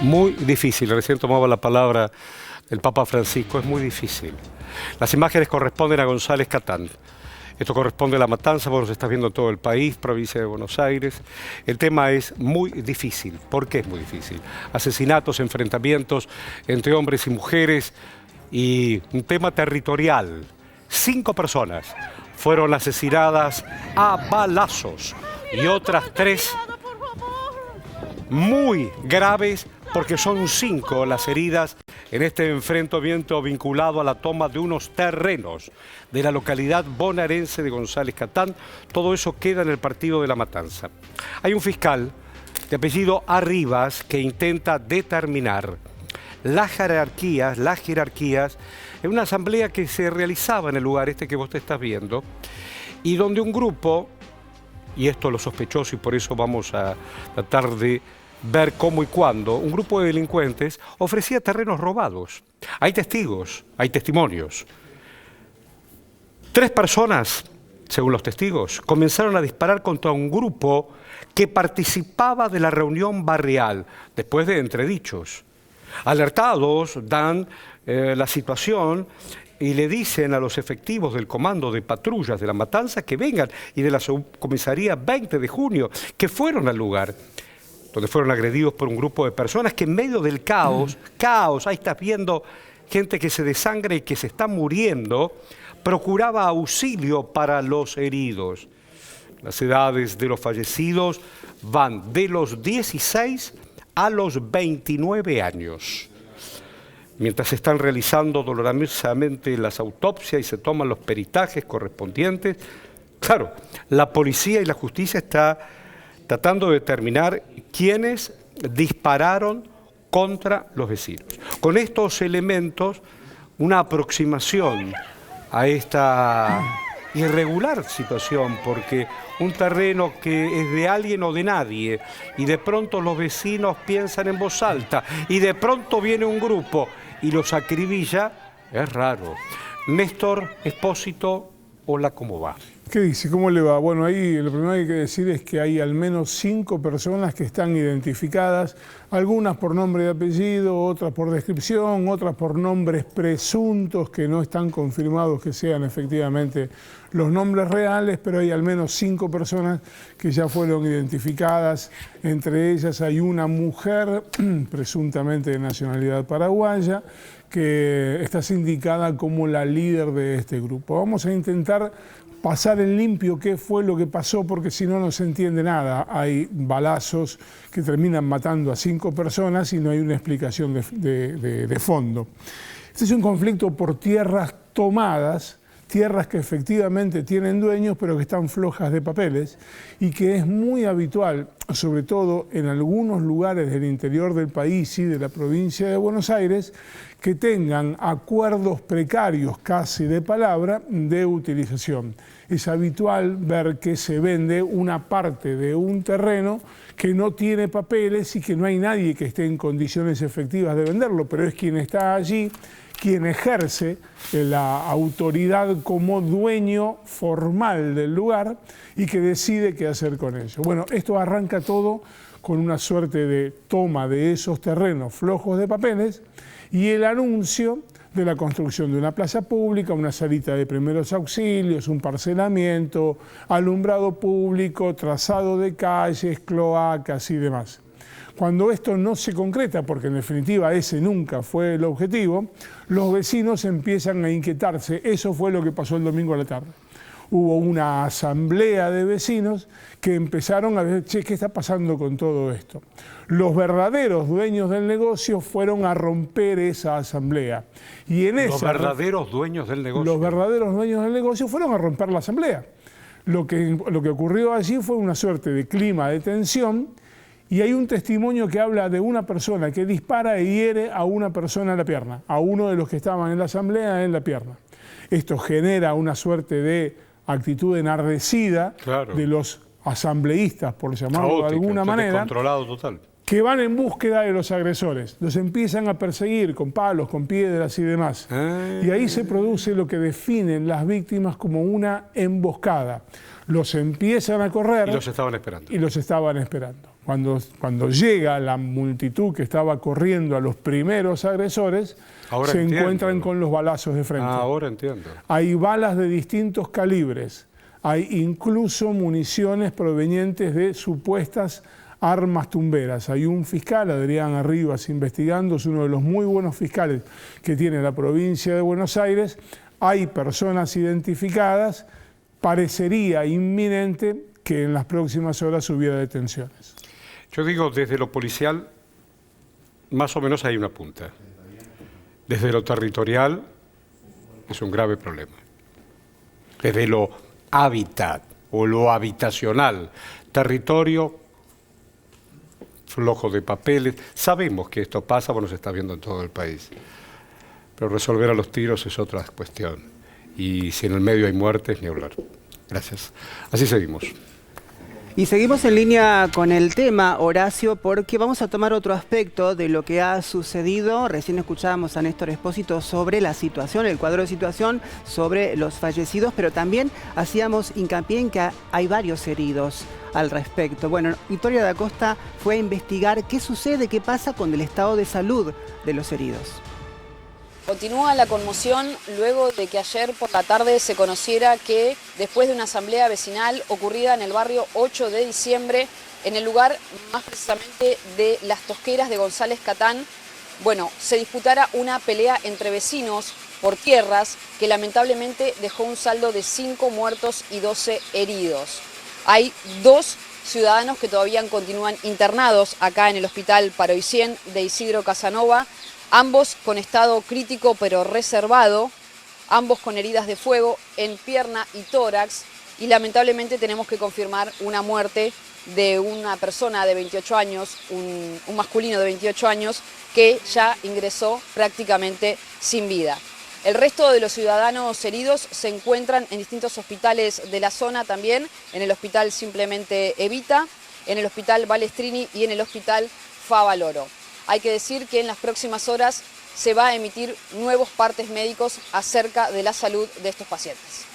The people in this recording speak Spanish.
Muy difícil, recién tomaba la palabra el Papa Francisco, es muy difícil. Las imágenes corresponden a González Catán. Esto corresponde a la matanza, vos nos estás viendo en todo el país, provincia de Buenos Aires. El tema es muy difícil. ¿Por qué es muy difícil? Asesinatos, enfrentamientos entre hombres y mujeres y un tema territorial. 5 personas fueron asesinadas a balazos y otras 3 muy graves porque son 5 las heridas en este enfrentamiento vinculado a la toma de unos terrenos de la localidad bonaerense de González Catán. Todo eso queda en el partido de la matanza. Hay un fiscal de apellido Arribas que intenta determinar las jerarquías en una asamblea que se realizaba en el lugar este que vos te estás viendo y donde un grupo, y esto es lo sospechoso y por eso vamos a tratar de ver cómo y cuándo, un grupo de delincuentes ofrecía terrenos robados. Hay testigos, hay testimonios. 3 personas, según los testigos, comenzaron a disparar contra un grupo que participaba de la reunión barrial, después de entredichos. Alertados, dan la situación y le dicen a los efectivos del comando de patrullas de la matanza que vengan y de la subcomisaría 20 de junio, que fueron al lugar, donde fueron agredidos por un grupo de personas que en medio del caos, ahí estás viendo gente que se desangra y que se está muriendo, procuraba auxilio para los heridos. Las edades de los fallecidos van de los 16 a los 29 años. Mientras se están realizando dolorosamente las autopsias y se toman los peritajes correspondientes, claro, la policía y la justicia está tratando de determinar quiénes dispararon contra los vecinos. Con estos elementos, una aproximación a esta irregular situación, porque un terreno que es de alguien o de nadie, y de pronto los vecinos piensan en voz alta, y de pronto viene un grupo y los acribilla, es raro. Néstor Espósito, hola, ¿cómo va? ¿Qué dice? ¿Cómo le va? Bueno, ahí lo primero que hay que decir es que hay al menos 5 personas que están identificadas, algunas por nombre y apellido, otras por descripción, otras por nombres presuntos que no están confirmados que sean efectivamente los nombres reales, pero hay al menos 5 personas que ya fueron identificadas. Entre ellas hay una mujer, presuntamente de nacionalidad paraguaya, que está sindicada como la líder de este grupo. Vamos a intentar pasar en limpio qué fue lo que pasó, porque si no, no se entiende nada. Hay balazos que terminan matando a 5 personas y no hay una explicación de fondo. Este es un conflicto por tierras tomadas, tierras que efectivamente tienen dueños, pero que están flojas de papeles, y que es muy habitual, sobre todo en algunos lugares del interior del país y de la provincia de Buenos Aires, que tengan acuerdos precarios, casi de palabra, de utilización. Es habitual ver que se vende una parte de un terreno que no tiene papeles y que no hay nadie que esté en condiciones efectivas de venderlo, pero es quien está allí, quien ejerce la autoridad como dueño formal del lugar y que decide qué hacer con ello. Bueno, esto arranca todo con una suerte de toma de esos terrenos flojos de papeles y el anuncio de la construcción de una plaza pública, una salita de primeros auxilios, un parcelamiento, alumbrado público, trazado de calles, cloacas y demás. Cuando esto no se concreta, porque en definitiva ese nunca fue el objetivo, los vecinos empiezan a inquietarse. Eso fue lo que pasó el domingo a la tarde. Hubo una asamblea de vecinos que empezaron a ver, che, ¿qué está pasando con todo esto? Los verdaderos dueños del negocio fueron a romper esa asamblea. Y en ¿Los verdaderos dueños del negocio? Los verdaderos dueños del negocio fueron a romper la asamblea. Lo que ocurrió allí fue una suerte de clima de tensión. Y hay un testimonio que habla de una persona que dispara e hiere a una persona en la pierna, a uno de los que estaban en la asamblea en la pierna. Esto genera una suerte de actitud enardecida, claro, de los asambleístas, por llamarlo de alguna manera, controlado total, que van en búsqueda de los agresores. Los empiezan a perseguir con palos, con piedras y demás. Y ahí se produce lo que definen las víctimas como una emboscada. Los empiezan a correr. Y los estaban esperando. Y los estaban esperando. Cuando llega la multitud que estaba corriendo a los primeros agresores, Ahora se entiendo. encuentran con los balazos de frente. Ahora entiendo. Hay balas de distintos calibres, hay incluso municiones provenientes de supuestas armas tumberas. Hay un fiscal, Adrián Arribas, investigando, es uno de los muy buenos fiscales que tiene la provincia de Buenos Aires. Hay personas identificadas, parecería inminente que en las próximas horas hubiera detenciones. Yo digo, desde lo policial, más o menos hay una punta. Desde lo territorial, es un grave problema. Desde lo hábitat o lo habitacional, territorio, flojo de papeles. Sabemos que esto pasa, bueno, se está viendo en todo el país. Pero resolver a los tiros es otra cuestión. Y si en el medio hay muertes, ni hablar. Gracias. Así seguimos. Y seguimos en línea con el tema, Horacio, porque vamos a tomar otro aspecto de lo que ha sucedido. Recién escuchábamos a Néstor Espósito sobre la situación, el cuadro de situación, sobre los fallecidos, pero también hacíamos hincapié en que hay varios heridos al respecto. Bueno, Victoria da Costa fue a investigar qué sucede, qué pasa con el estado de salud de los heridos. Continúa la conmoción luego de que ayer por la tarde se conociera que después de una asamblea vecinal ocurrida en el barrio 8 de diciembre, en el lugar más precisamente de Las Tosqueras de González Catán, bueno, se disputara una pelea entre vecinos por tierras que lamentablemente dejó un saldo de 5 muertos y 12 heridos. Hay 2 ciudadanos que todavía continúan internados acá en el Hospital Paroicien de Isidro Casanova, ambos con estado crítico pero reservado, ambos con heridas de fuego en pierna y tórax, y lamentablemente tenemos que confirmar una muerte de una persona de 28 años, un masculino de 28 años, que ya ingresó prácticamente sin vida. El resto de los ciudadanos heridos se encuentran en distintos hospitales de la zona también, en el Hospital Simplemente Evita, en el Hospital Balestrini y en el Hospital Favaloro. Hay que decir que en las próximas horas se va a emitir nuevos partes médicos acerca de la salud de estos pacientes.